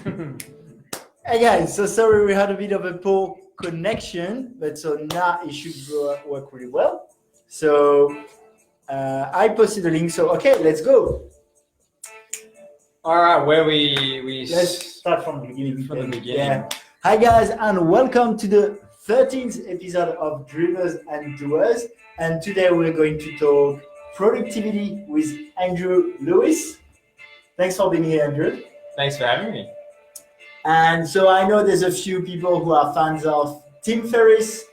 Hey guys, so sorry we had a bit of a poor connection, but so now it should work really well. So I posted the link, so okay, let's go. All right, where we Let's start from the beginning. From the beginning. Yeah. Hi guys, and welcome to the 13th episode of Dreamers and Doers. And today we're going to talk productivity with Andrew Lewis. Thanks for being here, Andrew. Thanks for having me. And so I know there's a few people who are fans of Tim Ferriss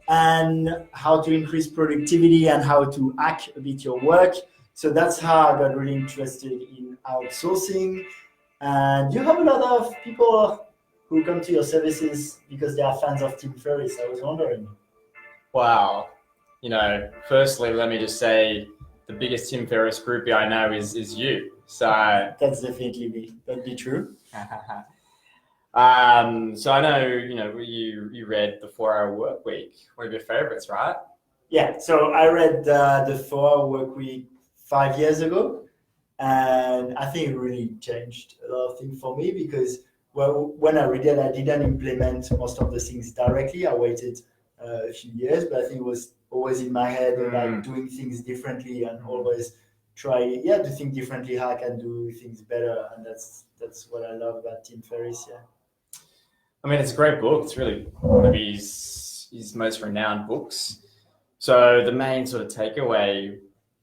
and how to increase productivity and how to hack a bit your work. So that's how I got really interested in outsourcing. And you have a lot of people who come to your services because they are fans of Tim Ferriss. I was wondering. Wow. Firstly, let me just say the biggest Tim Ferriss groupie I know is you. So That's definitely me. That'd be true. So I know, you read The 4-Hour Work Week, one of your favorites, right? Yeah, so I read the 4-Hour Work Week 5 years ago, and I think it really changed a lot of things for me because when I read it, I didn't implement most of the things directly. I waited a few years, but I think it was always in my head about doing things differently and always try to think differently how I can do things better, and that's what I love about Tim Ferriss. Yeah. I mean, it's a great book. It's really one of his most renowned books. So the main sort of takeaway,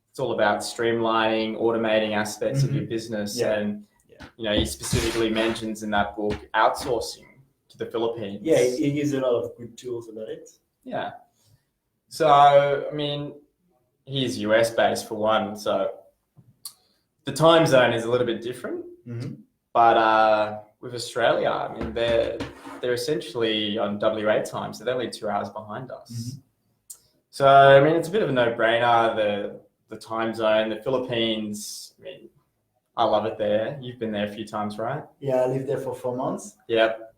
it's all about streamlining, automating aspects of your business. Yeah. And, he specifically mentions in that book outsourcing to the Philippines. Yeah, he gives a lot of good tools about it. Yeah. So, I mean, he's US based for one. So the time zone is a little bit different. But with Australia, I mean, they're essentially on WA time, so they're only 2 hours behind us. So, I mean, it's a bit of a no-brainer, the time zone. The Philippines, I mean, I love it there. You've been there a few times, right? Yeah, I lived there for 4 months. Yep.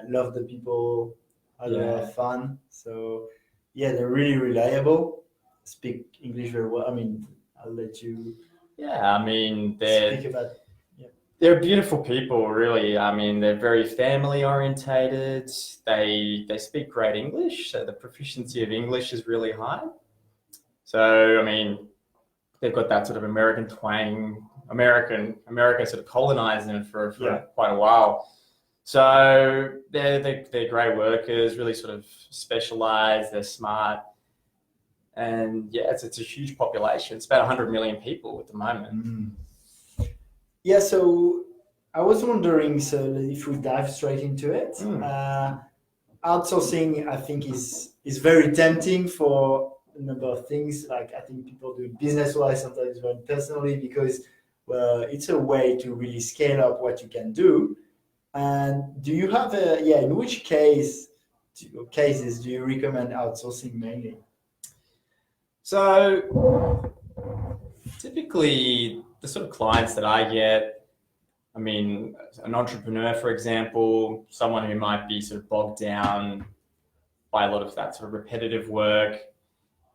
Love the people, had a lot of fun. So, yeah, they're really reliable. Speak English very well. I mean, I'll let you Yeah, I mean, speak about. They're beautiful people, really. I mean, they're very family orientated. They speak great English, so the proficiency of English is really high. So, I mean, they've got that sort of American twang. America sort of colonized them for quite a while. So they're great workers, really sort of specialized. They're smart, and it's a huge population. It's about 100 million people at the moment. Yeah, so I was wondering, so if we dive straight into it, outsourcing, I think, is very tempting for a number of things. Like, I think people do it business-wise, sometimes even personally, because, well, it's a way to really scale up what you can do. And do you have in which cases do you recommend outsourcing mainly? So typically, the sort of clients that I get, I mean, an entrepreneur, for example, someone who might be sort of bogged down by a lot of that sort of repetitive work,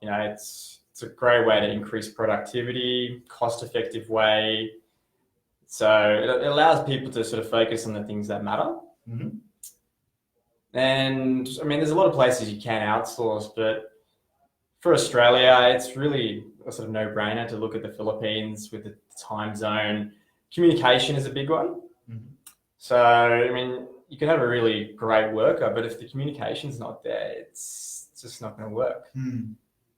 it's a great way to increase productivity, cost-effective way. So it allows people to sort of focus on the things that matter. And I mean, there's a lot of places you can outsource, but for Australia, it's really a sort of no-brainer to look at the Philippines with the time zone. Communication is a big one. So, I mean, you can have a really great worker, but if the communication's not there, it's just not going to work.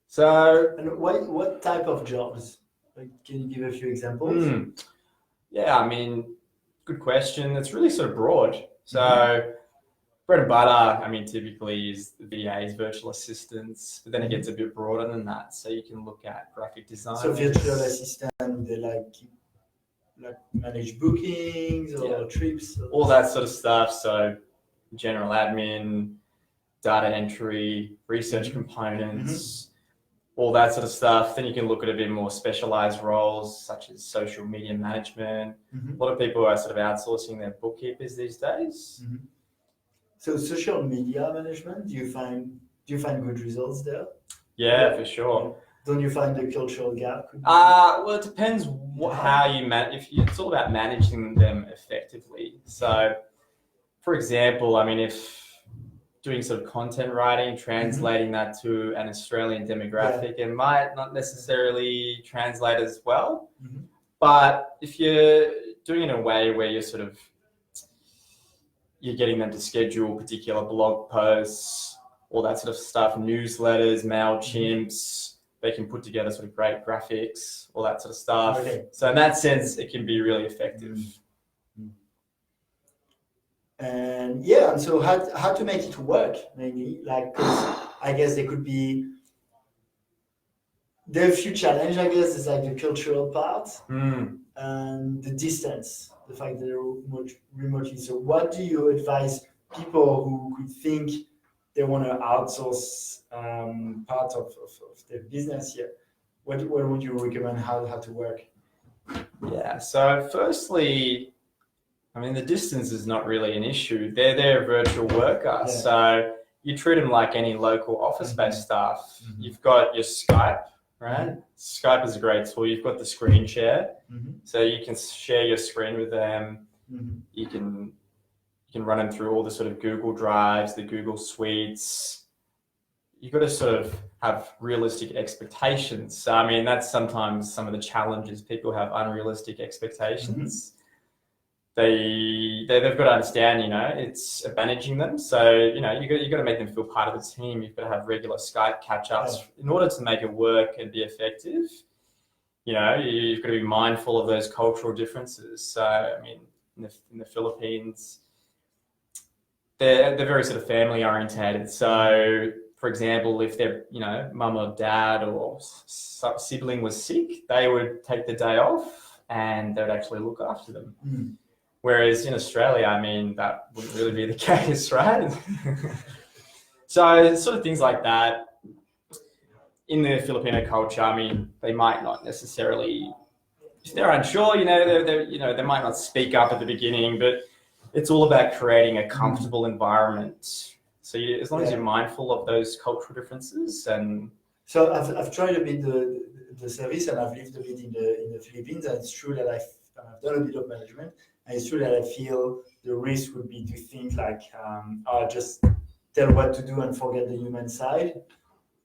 So, and what type of jobs? Like, can you give a few examples? Yeah, I mean, good question. It's really sort of broad. So, bread and butter, I mean, typically is the VAs, virtual assistants, but then it gets a bit broader than that. So you can look at graphic design. So virtual assistant, they like manage bookings or trips? All that sort of stuff. So general admin, data entry, research components, all that sort of stuff. Then you can look at a bit more specialized roles such as social media management. A lot of people are sort of outsourcing their bookkeepers these days. So social media management, do you find good results there? Yeah, for sure. Don't you find the cultural gap? Well, it depends how you it's all about managing them effectively. So, for example, I mean, if doing sort of content writing, translating that to an Australian demographic, it might not necessarily translate as well. But if you're doing it in a way where you're getting them to schedule particular blog posts, all that sort of stuff, newsletters, MailChimps, they can put together sort of great graphics, all that sort of stuff. Okay. So in that sense, it can be really effective. And yeah, and so how to make it work, mainly, like, 'cause I guess there are a few challenges, I guess. It's like the cultural part and the distance, the fact that they're remotely. So what do you advise people who could think they want to outsource part of their business here? What would you recommend how to work? Yeah, so firstly, I mean, the distance is not really an issue. They're their virtual worker, so you treat them like any local office-based staff. You've got your Skype, right? Skype is a great tool. You've got the screen share, so you can share your screen with them. You can run them through all the sort of Google Drives, the Google Suites. You've got to sort of have realistic expectations. So, I mean, that's sometimes some of the challenges. People have unrealistic expectations. They've got to understand, it's managing them. So, you've got to make them feel part of the team. You've got to have regular Skype catch-ups in order to make it work and be effective. You've got to be mindful of those cultural differences. So, I mean, in the Philippines, they're very sort of family orientated. So, for example, if their mum or dad or sibling was sick, they would take the day off and they would actually look after them. Whereas in Australia, I mean, that wouldn't really be the case, right? So sort of things like that. In the Filipino culture, I mean, they might not necessarily, if they're unsure, they might not speak up at the beginning, but it's all about creating a comfortable environment. So as long as you're mindful of those cultural differences. And so I've tried a bit the service, and I've lived a bit in the Philippines, and it's true that I've done a bit of management. And it's true that I feel the risk would be to think like, I'll just tell what to do and forget the human side,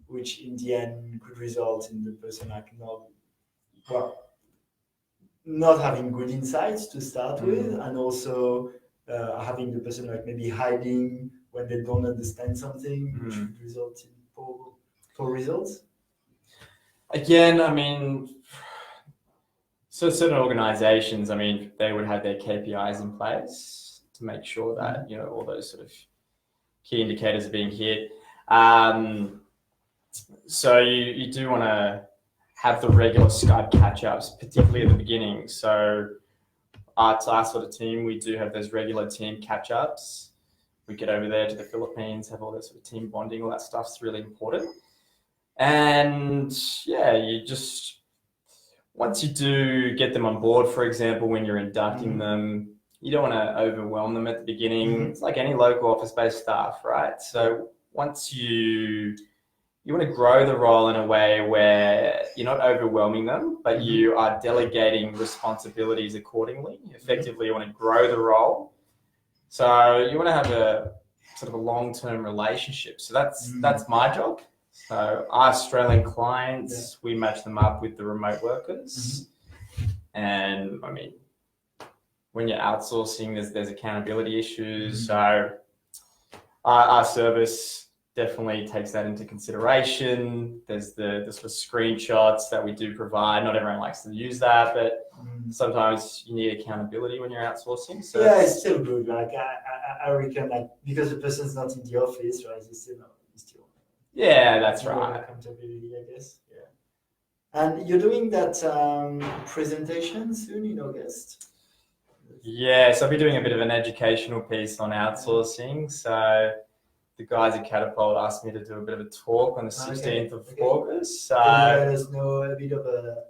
which in the end could result in the person like not having good insights to start with, and also having the person like maybe hiding when they don't understand something, which would result in poor results. Again, I mean, so certain organizations, I mean, they would have their KPIs in place to make sure that, all those sort of key indicators are being hit. So you do want to have the regular Skype catch-ups, particularly at the beginning. So our sort of team, we do have those regular team catch-ups. We get over there to the Philippines, have all that sort of team bonding, all that stuff's really important. And you just, once you do get them on board, for example, when you're inducting them, you don't want to overwhelm them at the beginning. It's like any local office-based staff, right? So once you want to grow the role in a way where you're not overwhelming them, but you are delegating responsibilities accordingly. Effectively, you want to grow the role. So you want to have a sort of a long-term relationship. So that's my job. So our Australian clients, we match them up with the remote workers. And I mean, when you're outsourcing, there's accountability issues. So our service definitely takes that into consideration. There's the sort of screenshots that we do provide. Not everyone likes to use that, but sometimes you need accountability when you're outsourcing. So it's still good. Like I reckon, like, because the person's not in the office, right? You still. Yeah, that's right. Accountability, I guess. Yeah. And you're doing that presentation soon in August? Yeah, so I'll be doing a bit of an educational piece on outsourcing. So the guys at Catapult asked me to do a bit of a talk on the 16th of August. So can you let us know a bit of a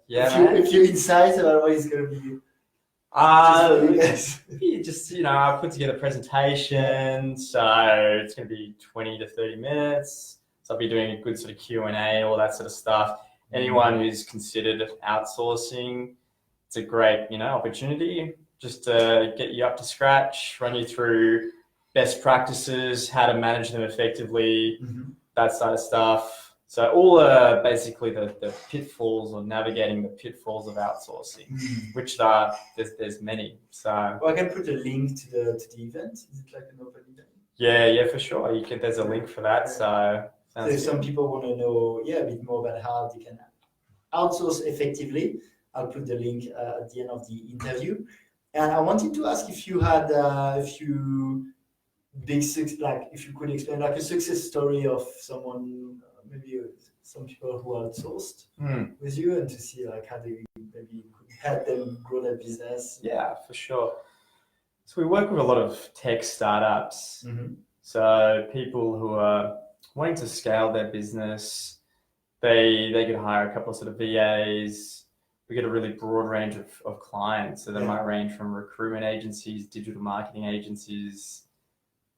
few insights about what it's going to be? I put together a presentation. So it's going to be 20 to 30 minutes. So I'll be doing a good sort of Q&A, all that sort of stuff. anyone who's considered outsourcing, it's a great, opportunity just to get you up to scratch, run you through best practices, how to manage them effectively, that side of stuff. So all basically the pitfalls or navigating the pitfalls of outsourcing, which there's many. So I can put a link to the event. Is it like an open event? Yeah, for sure. There's a link for that. So if some people want to know, a bit more about how they can outsource effectively, I'll put the link at the end of the interview. And I wanted to ask if you had a few big if you could explain like a success story of someone, maybe some people who outsourced with you, and to see like how they maybe could help them grow their business. Yeah, for sure. So we work with a lot of tech startups. So people who are wanting to scale their business, they could hire a couple of sort of VAs. We get a really broad range of clients. So they might range from recruitment agencies, digital marketing agencies,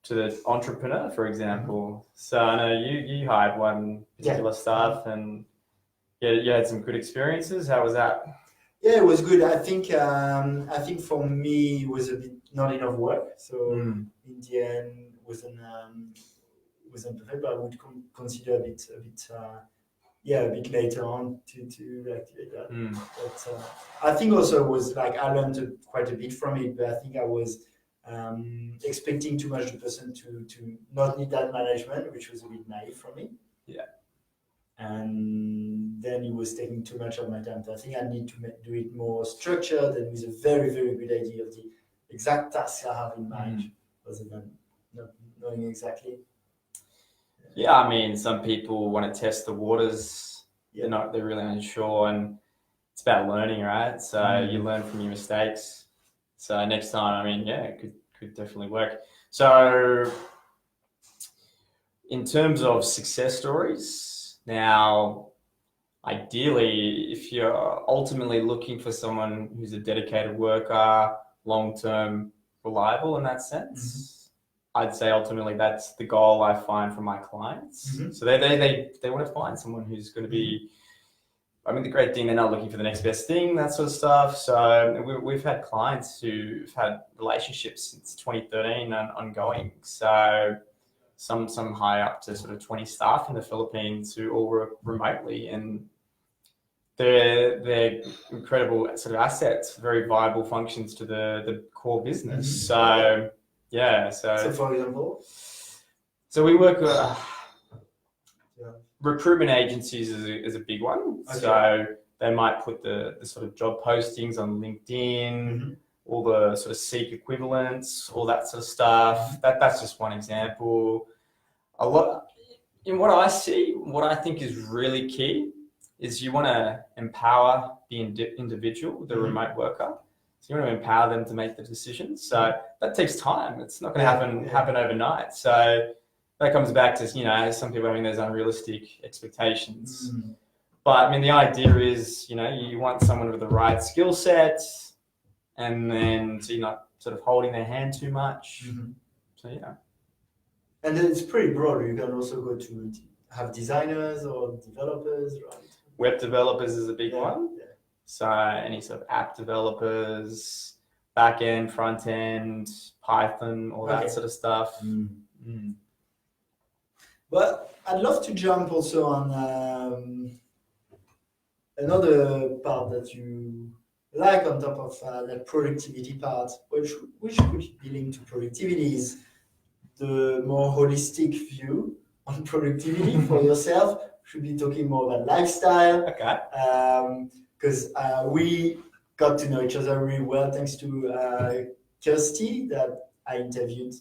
to the entrepreneur, for example. So I know you hired one particular staff, and you had some good experiences. How was that? Yeah, it was good. I think for me it was a bit not enough work. So in the end, wasn't perfect, but I would consider a bit later on to reactivate that. But I think also it was like I learned quite a bit from it, but I think I was expecting too much the person to not need that management, which was a bit naive for me. Yeah. And then it was taking too much of my time. So I think I need to do it more structured and with a very, very good idea of the exact tasks I have in mind, rather than not knowing exactly. Yeah, I mean, some people want to test the waters. They're really unsure, and it's about learning, right? So you learn from your mistakes. So next time, it could definitely work. So in terms of success stories, now, ideally, if you're ultimately looking for someone who's a dedicated worker, long-term, reliable in that sense, I'd say ultimately that's the goal I find from my clients. So they want to find someone who's going to be, the great thing, they're not looking for the next best thing, that sort of stuff. So we've had clients who've had relationships since 2013 and ongoing. So some high up to sort of 20 staff in the Philippines who all work remotely, and they're incredible sort of assets, very viable functions to the core business. So for example, so we work with recruitment agencies is a big one. Okay. So they might put the sort of job postings on LinkedIn, all the sort of Seek equivalents, all that sort of stuff. That's just one example. A lot in what I see, what I think is really key is you want to empower the individual, the remote worker. So you want to empower them to make the decisions. So that takes time. It's not going to happen overnight. So that comes back to, some people having those unrealistic expectations. But the idea is, you want someone with the right skill set, and then so you're not sort of holding their hand too much. So and then it's pretty broad. You can also go to have designers or developers, right? Web developers is a big one. Yeah. So any sort of app developers, back end, front end, Python, all that sort of stuff. But I'd love to jump also on another part that you like on top of that productivity part, which could be linked to productivity, is the more holistic view on productivity for yourself. Should be talking more about lifestyle. Because we got to know each other really well thanks to Kirsty that I interviewed,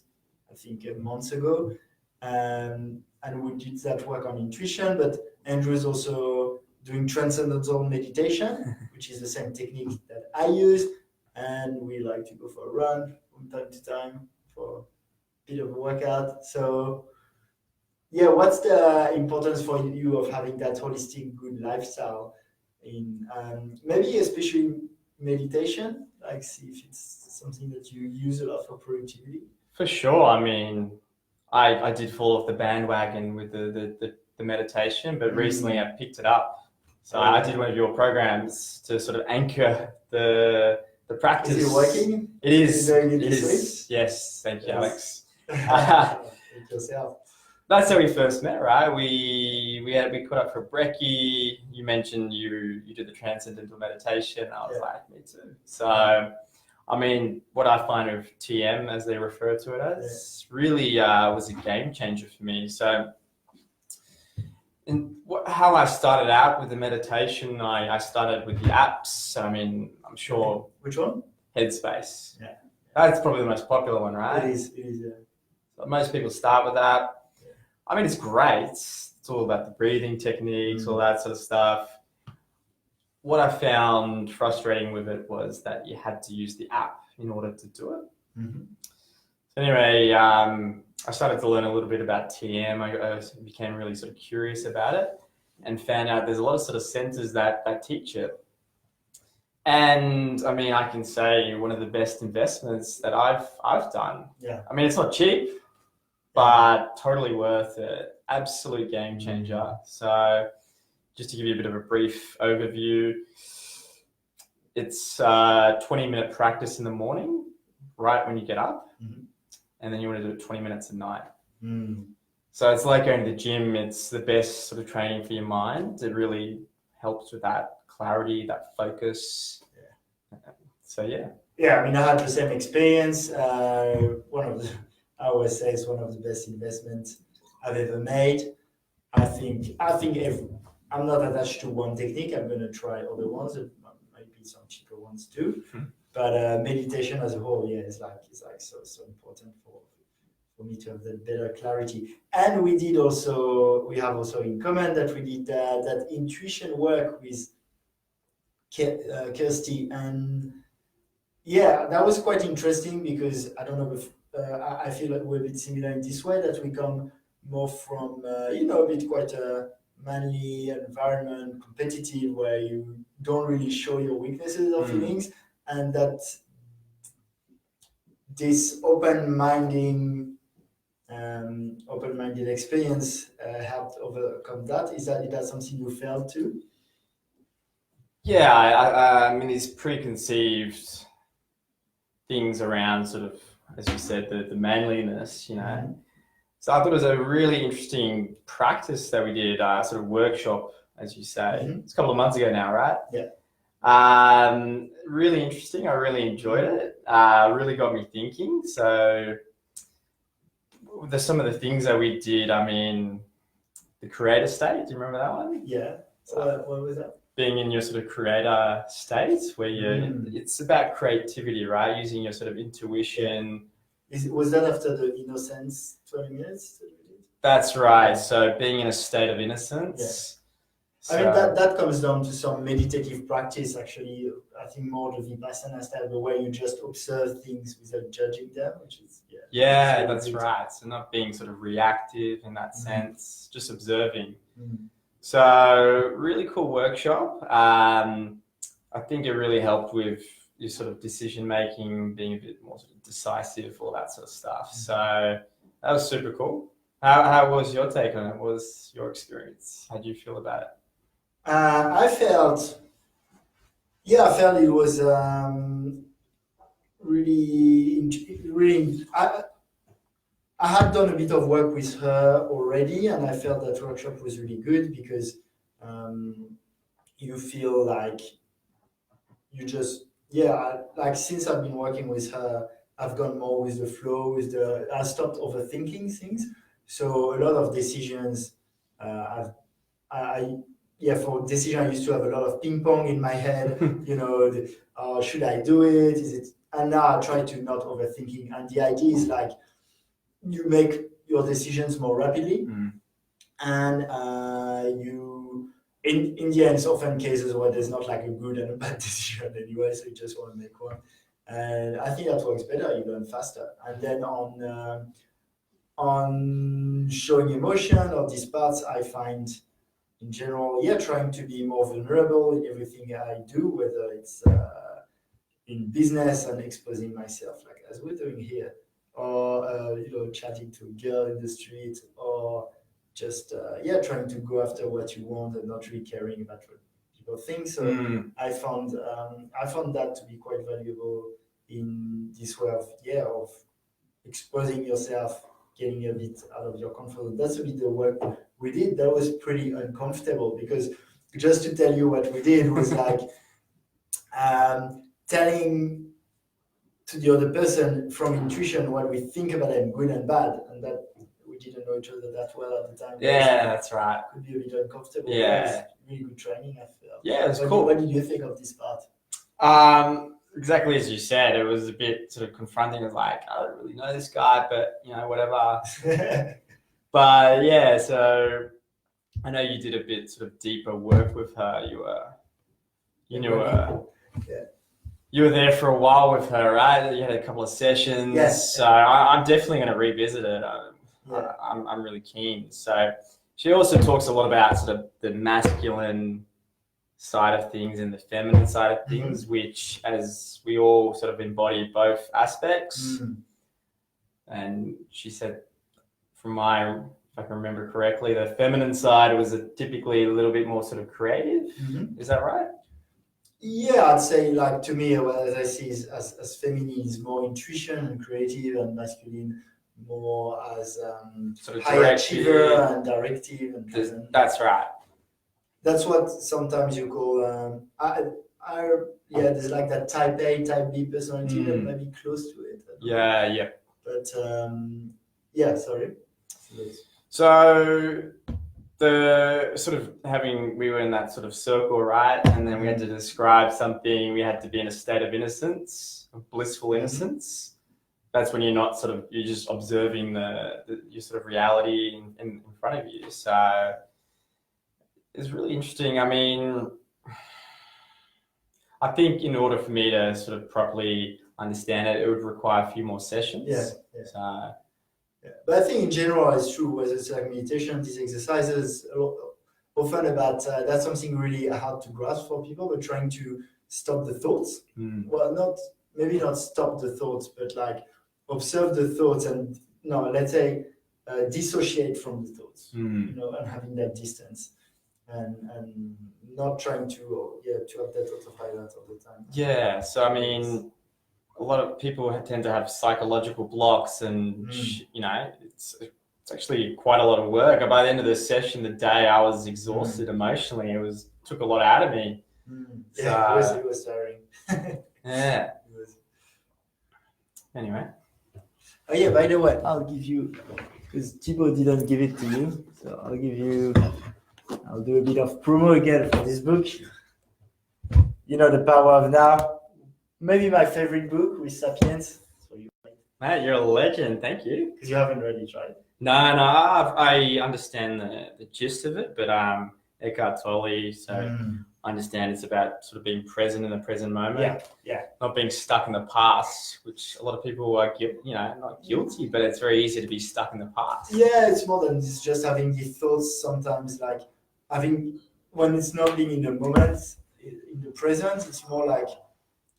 I think, months ago. And we did that work on intuition, but Andrew's also doing Transcendental Meditation, which is the same technique that I use. And we like to go for a run from time to time for a bit of a workout. So what's the importance for you of having that holistic good lifestyle in maybe especially meditation, like see if it's something that you use a lot for productivity? For sure. I did fall off the bandwagon with the meditation, but recently I picked it up. So I did one of your programs to sort of anchor the practice. Is it working? It is. It is. Yes. Thank you, Yes. Alex. Thank yourself. That's how we first met, right? We caught up for brekkie. You mentioned you did the Transcendental Meditation. I was like, me too. So, I mean, what I find of TM, as they refer to it as, really was a game changer for me. So, how I started out with the meditation, I started with the apps. I mean, I'm sure. Which one? Headspace. Yeah. That's probably the most popular one, right? It is, yeah. So most people start with that. I mean, it's great. It's all about the breathing techniques, all that sort of stuff. What I found frustrating with it was that you had to use the app in order to do it. Mm-hmm. So anyway, I started to learn a little bit about TM. I became really sort of curious about it and found out there's a lot of sort of centers that teach it. And I mean, I can say one of the best investments that I've done. Yeah. I mean, it's not cheap, but totally worth it. Absolute game changer. So just to give you a bit of a brief overview, it's a 20-minute practice in the morning, right when you get up, and then you want to do it 20 minutes at night. So it's like going to the gym. It's the best sort of training for your mind. It really helps with that clarity, that focus. So yeah, I mean, I had the same experience. I always say it's one of the best investments I've ever made. I think if I'm not attached to one technique, I'm going to try other ones. Maybe some cheaper ones too. But meditation as a whole, is like so important for me to have that better clarity. And we have also in common that we did that intuition work with Kirsty, and that was quite interesting because I don't know if I feel like we're a bit similar in this way, that we come more from a bit quite a manly environment, competitive, where you don't really show your weaknesses or feelings, and that this open-minded experience helped overcome that. Is that something you felt too? Yeah, I mean, these preconceived things around sort of, as you said, the manliness, So I thought it was a really interesting practice that we did, sort of workshop, as you say. It's a couple of months ago now, right? Yeah. Really interesting. I really enjoyed it. Really got me thinking. So there's some of the things that we did. I mean, the creator state. Do you remember that one? Yeah. So what was that? Being in your sort of creator state, where it's about creativity, right? Using your sort of intuition. Was that after the innocence 20 minutes? That's right. So being in a state of innocence. I mean, that comes down to some meditative practice, actually. I think more the Vipassana style, the way you just observe things without judging them, which is, that's right. So not being sort of reactive in that sense, just observing. So really cool workshop. I think it really helped with your sort of decision making, being a bit more sort of decisive, all that sort of stuff. So that was super cool. How was your take on it? What was your experience? How did you feel about it? I felt it was really. I had done a bit of work with her already, and I felt that workshop was really good because you feel like you just like since I've been working with her, I've gone more with the flow. I stopped overthinking things. So a lot of decisions, for decision I used to have a lot of ping pong in my head. Should I do it? Is it? And now I try to not overthinking. And the idea is like you make your decisions more rapidly, and you. In the end, it's often cases where there's not like a good and a bad decision anyway, so you just want to make one. And I think that works better. You learn faster. And then on showing emotion of these parts, I find in general, trying to be more vulnerable in everything I do, whether it's in business and exposing myself, like as we're doing here, or chatting to a girl in the street, or just trying to go after what you want and not really caring about your thing. So I found that to be quite valuable in this way of exposing yourself, getting a bit out of your comfort zone. That's a bit the work we did. That was pretty uncomfortable because just to tell you what we did was like telling to the other person from intuition what we think about them, good and bad, and that we didn't know each other that well at the time. Yeah, that's right. Could be a bit uncomfortable. Yeah, it was really good training, I feel. Yeah, it was cool. What did you think of this part? Exactly as you said, it was a bit sort of confronting. It was like, I don't really know this guy, but whatever. But yeah, so I know you did a bit sort of deeper work with her. You were there for a while with her, right? You had a couple of sessions. Yes. So I'm definitely going to revisit it. I'm really keen. So she also talks a lot about sort of the masculine side of things and the feminine side of things, which as we all sort of embody both aspects. And she said, if I can remember correctly, the feminine side was typically a little bit more sort of creative. Is that right? Yeah, I'd say like to me, as I see as feminine is more intuition and creative, and masculine more as sort of high achiever and directive and driven. That's right. That's what sometimes you call there's like that type A, type B personality that might be close to it. Yeah. But sorry. So the sort of we were in that sort of circle, right? And then we had to describe something. We had to be in a state of innocence, of blissful innocence. That's when you're just observing your sort of reality in front of you. So it's really interesting. I mean, I think in order for me to sort of properly understand it, it would require a few more sessions. Yeah. So, but I think in general it's true, whether it's like meditation, these exercises, often about that's something really hard to grasp for people, but trying to stop the thoughts. Well, maybe not stop the thoughts, but like observe the thoughts and let's say dissociate from the thoughts, and having that distance and not trying to have that autopilot all the time. Yeah. So I mean, a lot of people tend to have psychological blocks, and it's actually quite a lot of work. By the end of the session, the day I was exhausted emotionally. It took a lot out of me. Yeah, it was tiring. Yeah. Anyway. Oh yeah, by the way, I'll give you, because Thibaut didn't give it to you, so I'll do a bit of promo again for this book. The Power of Now. Maybe my favorite book with Sapiens. Matt, you're a legend. Thank you. Because you haven't read it, right? No, I understand the gist of it, but Eckhart Tolle, so I understand it's about sort of being present in the present moment. Yeah. Not being stuck in the past, which a lot of people are, not guilty, but it's very easy to be stuck in the past. Yeah, it's more than just having the thoughts sometimes, like when it's not being in the moment, in the present, it's more like,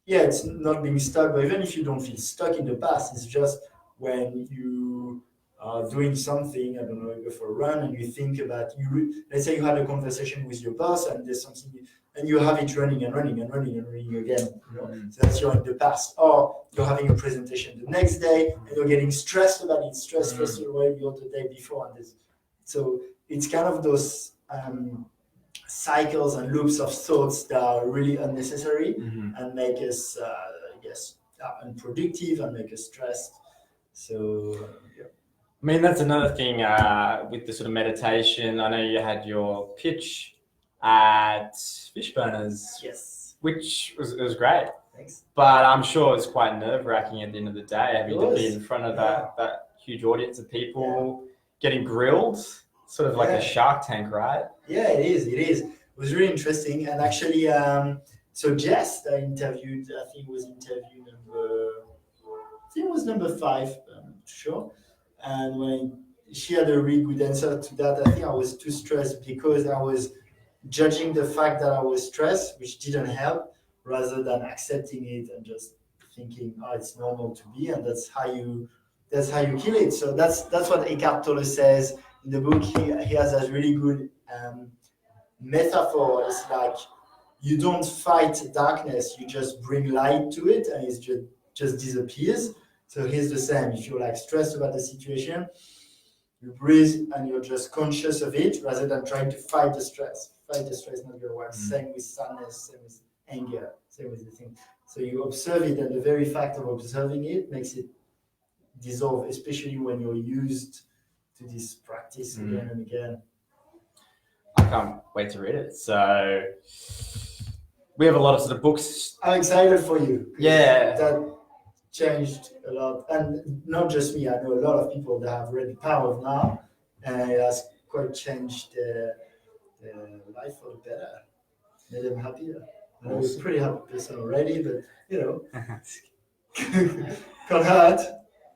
it's not being stuck, but even if you don't feel stuck in the past, it's just when you are doing something, I don't know, you go for a run and you think about, let's say you had a conversation with your boss and there's something, and you have it running again, So that's you're in the past. Or you're having a presentation the next day and you're getting stressed about it, stressed away the day before. And so it's kind of those cycles and loops of thoughts that are really unnecessary and make us, unproductive and make us stressed. So, I mean, that's another thing with the sort of meditation. I know you had your pitch at Fishburners, yes, which was great. Thanks. But I'm sure it's quite nerve-wracking at the end of the day, having to be in front of that huge audience of people, getting grilled. Sort of like a Shark Tank, right? Yeah, it is. It was really interesting. And actually, so Jess I interviewed, I think it was number 5, I'm not sure. And when she had a really good answer to that, I think I was too stressed because I was judging the fact that I was stressed, which didn't help, rather than accepting it and just thinking, it's normal to be, and that's how you kill it. So that's what Eckhart Tolle says. In the book, he has a really good metaphor. It's like you don't fight darkness, you just bring light to it, and it just disappears. So here's the same. If you're like stressed about the situation, you breathe and you're just conscious of it rather than trying to fight the stress. Fight the stress, not gonna work. Same with sadness, same with anger, same with the thing. So you observe it, and the very fact of observing it makes it dissolve, especially when you're used to this practice again and again. I can't wait to read it. So we have a lot of sort of books. I'm excited for you. Yeah. That changed a lot. And not just me, I know a lot of people that have read The Power of Now, and it has quite changed their life for the better. Made them happier. I was a pretty happy person already, but can't hurt.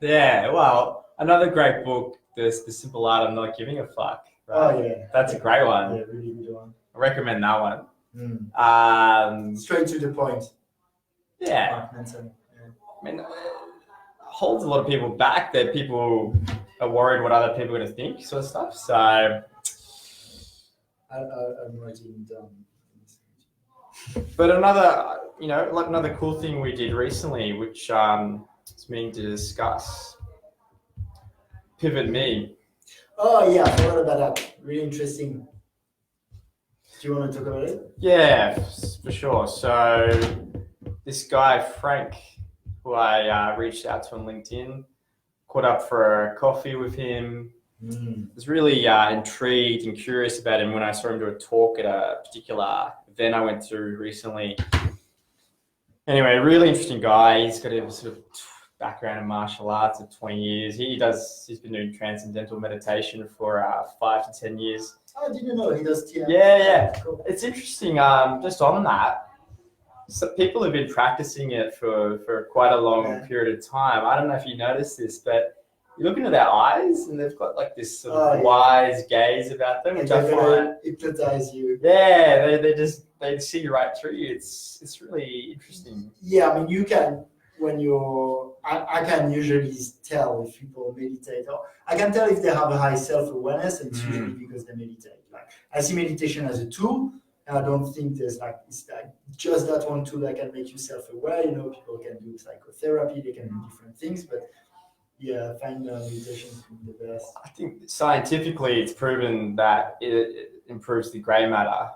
Yeah, well, another great book, The Simple Art of Not Giving a Fuck. Right? Oh, yeah. That's a great one. Yeah, really good one. I recommend that one. Straight to the point. Yeah. I mean, it holds a lot of people back, that people are worried what other people are going to think, sort of stuff. So I'm writing down. But another cool thing we did recently, which is meaning to discuss, Pivot Me. Oh yeah, I forgot about that. Really interesting. Do you want to talk about it? Yeah, for sure. So this guy, Frank, who I reached out to on LinkedIn, caught up for a coffee with him. Was really intrigued and curious about him when I saw him do a talk at a particular event I went to recently. Anyway, really interesting guy. He's got a sort of background in martial arts of 20 years. He's been doing Transcendental Meditation for 5 to 10 years. Oh, I didn't know he does TM. Yeah. Cool. It's interesting, just on that. So people have been practicing it for quite a long period of time. I don't know if you noticed this, but you look into their eyes and they've got like this sort of wise gaze about them, which I find hypnotize you. Yeah, they see right through you. It's really interesting. Yeah, I mean, you can I can usually tell if people meditate, or I can tell if they have a high self-awareness, and it's usually because they meditate. Like, I see meditation as a tool, and I don't think it's like just that one tool that can make you self-aware. People can do psychotherapy, they can do different things, but yeah, I find meditation to be the best. I think scientifically it's proven that it improves the grey matter.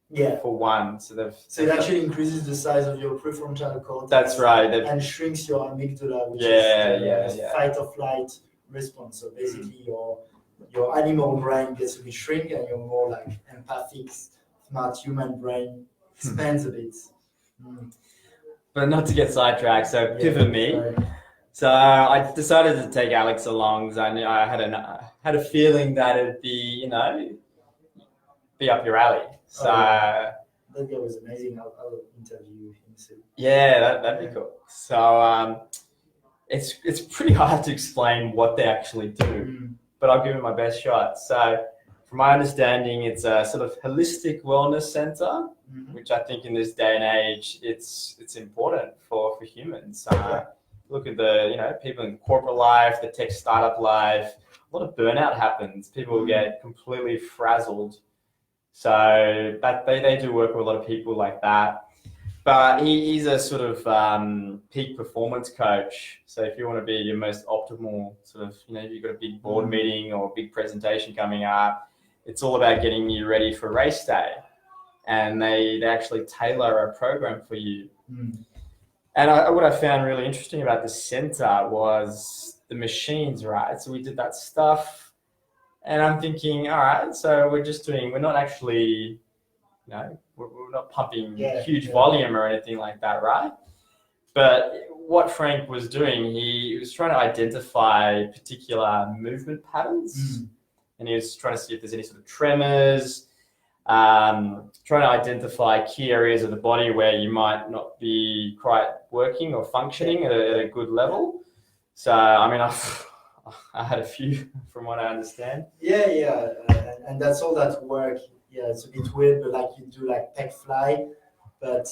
Yeah. For one. So it actually increases the size of your prefrontal cortex. That's right. And shrinks your amygdala, which is the fight or flight response. So basically your animal brain gets a bit shrink, and your more like empathic, smart human brain expands a bit. But not to get sidetracked, so Pivot Me. Sorry. So I decided to take Alex along because I knew I had a feeling that it'd be, be up your alley. So that guy was amazing. I'll interview him soon. Yeah, that'd be cool. So it's pretty hard to explain what they actually do, but I'll give it my best shot. So from my understanding, it's a sort of holistic wellness center, which I think in this day and age, it's important for humans. Look at the people in corporate life, the tech startup life. A lot of burnout happens. People get completely frazzled. So they do work with a lot of people like that. But he's a sort of peak performance coach. So if you want to be your most optimal sort of, you've got a big board meeting or a big presentation coming up, it's all about getting you ready for race day. And they actually tailor a program for you. And what I found really interesting about the center was the machines, right? So we did that stuff, and I'm thinking, all right, so we're not actually, we're not pumping huge volume or anything like that, right? But what Frank was doing, he was trying to identify particular movement patterns, and he was trying to see if there's any sort of tremors, trying to identify key areas of the body where you might not be quite working or functioning at a good level. So, I mean, I had a few from what I understand. Yeah. And that's all that work. Yeah, it's a bit weird, but like you do like pec fly, but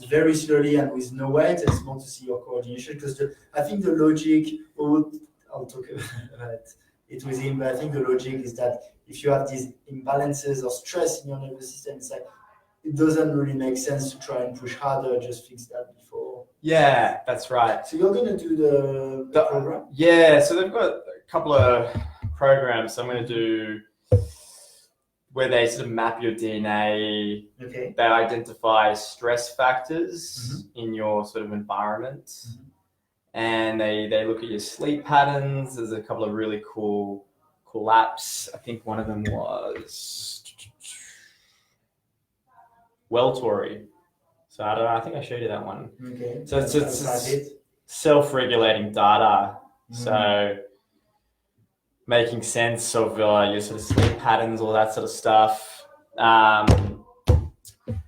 very slowly and with no weight. It's more to see your coordination, because I think the logic, I'll talk about it with him, but I think the logic is that if you have these imbalances or stress in your nervous system, it's like it doesn't really make sense to try and push harder, just fix that before. Yeah, that's right. So you're going to do the program? Yeah, so they've got a couple of programs. So I'm going to do where they sort of map your DNA. Okay. They identify stress factors in your sort of environment. And they look at your sleep patterns. There's a couple of really cool apps. I think one of them was Welltory. So I don't know, I think I showed you that one. Okay. So it's self-regulating data. So making sense of your sort of sleep patterns, all that sort of stuff. And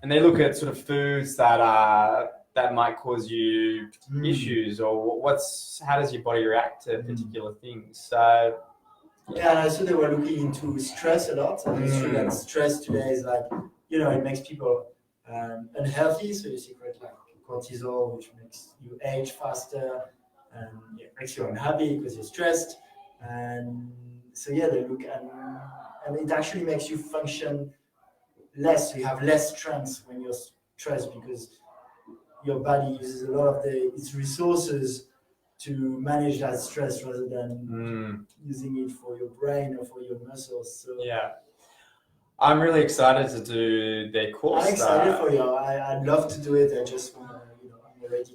they look at sort of foods that might cause you issues, or how does your body react to particular things. So yeah, and I saw they were looking into stress a lot. And it's true that stress today is like, it makes people unhealthy. So you secret like cortisol, which makes you age faster, and it makes you unhappy because you're stressed. And so yeah, they look and it actually makes you function less. So you have less strength when you're stressed because your body uses a lot of its resources to manage that stress rather than using it for your brain or for your muscles. So yeah, I'm really excited to do their course. I'm excited for you. I'd love to do it. I just want to, I'm already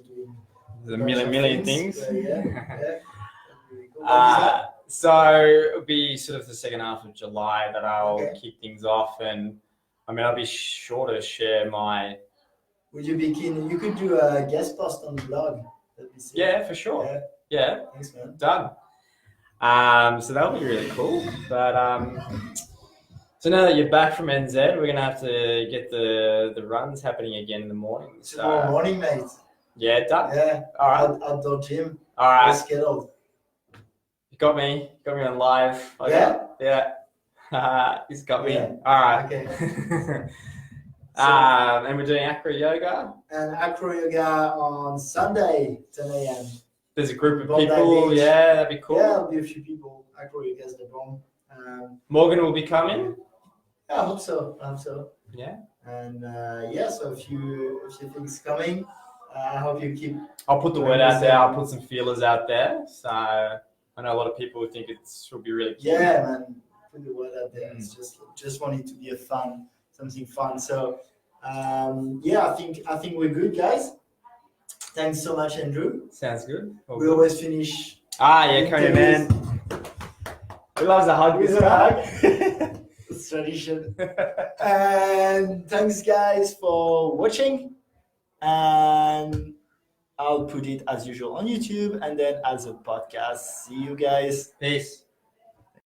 doing a million things. Yeah. Really cool. So it'll be sort of the second half of July that I'll kick things off, and I mean I'll be sure to share my. Would you be keen? You could do a guest post on the blog. That'd be sick. Yeah, for sure. Yeah. Thanks, man. Done. So that'll be really cool. But so now that you're back from NZ, we're gonna have to get the runs happening again in the morning. Tomorrow morning, mate. Yeah, done. Yeah. All right. Outdoor gym. All right. We're scheduled. You got me on live. Yeah. He's got me. Yeah. All right. Okay. And we're doing acro yoga. And acro yoga on Sunday, 10 a.m. There's a group of people. Yeah, that'd be cool. Yeah, there'll be a few people. Acro yoga is the bomb. Morgan will be coming. I hope so. Yeah. And so a few things coming. I hope you keep. I'll put the word out there. I'll put some feelers out there. So I know a lot of people think it will be really cool. Yeah, man. Put the word out there. It's just want it to be something fun. So I think we're good, guys. Thanks so much, Andrew. Sounds good. We always finish. Cody, man. He loves a hug. With a hug. It's tradition. And thanks, guys, for watching. And I'll put it as usual on YouTube and then as a podcast. See you guys. Peace.